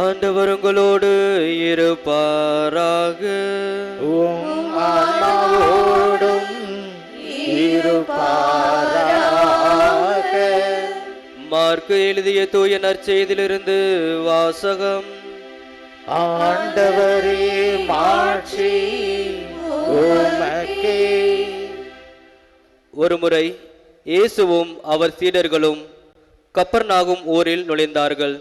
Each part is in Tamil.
ஆண்டவர் உங்களோடு இருப்பாராக. உம் ஆன்மாவோடும் இருப்பாராக. மார்க்கு எழுதிய தூய நற்செய்தியிலிருந்து வாசகம். ஆண்டவரே மாட்சி உமக்கே. ஒருமுறை இயேசுவும் அவர் சீடர்களும் கப்பர்நாகும் ஊரில் நுழைந்தார்கள்.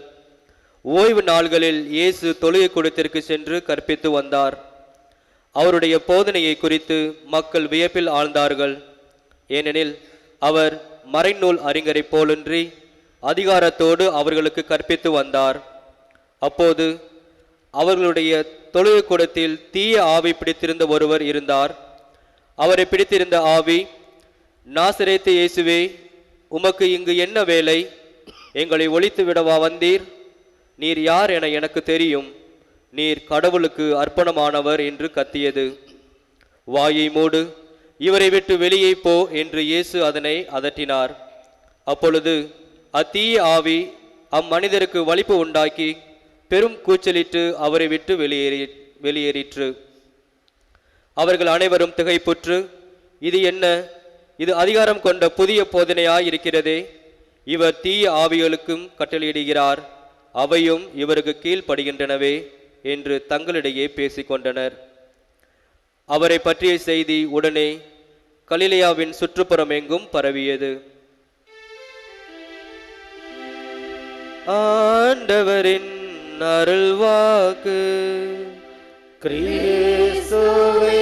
ஓய்வு நாள்களில் இயேசு தொழுகை கூடத்திற்கு சென்று கற்பித்து வந்தார். அவருடைய போதனையை குறித்து மக்கள் வியப்பில் ஆழ்ந்தார்கள். ஏனெனில் அவர் மறைநூல் அறிஞரை போலின்றி அதிகாரத்தோடு அவர்களுக்கு கற்பித்து வந்தார். அப்போது அவர்களுடைய தொழுகை கூடத்தில் தீய ஆவி பிடித்திருந்த ஒருவர் இருந்தார். அவரை பிடித்திருந்த ஆவி, நாசரேத்து இயேசுவே, உமக்கு இங்கு என்ன வேலை? எங்களை ஒழித்து விடவா வந்தீர்? நீர் யார் என எனக்கு தெரியும். நீர் கடவுளுக்கு அர்ப்பணமானவர் என்று கத்தியது. வாயை மூடு, இவரை விட்டு வெளியே போ என்று இயேசு அதனை அதட்டினார். அப்பொழுது அத்தீய ஆவி அம்மனிதருக்கு வலிப்பு உண்டாக்கி பெரும் கூச்சலிட்டு அவரை விட்டு வெளியேறிற்று. அவர்கள் அனைவரும் திகைப்புற்று, இது என்ன? இது அதிகாரம் கொண்ட புதிய போதனையாயிருக்கிறதே. இவர் தீய ஆவிகளுக்கும் கட்டளையிடுகிறார், அவையும் இவருக்கு கீழ்ப்படுகின்றனவே என்று தங்களிடையே பேசிக்கொண்டனர். அவரை பற்றிய செய்தி உடனே கலிலேயாவின் சுற்றுப்புறம் எங்கும் பரவியது. ஆண்டவரின் அருள்வாக்கு. கிறிஸ்துவே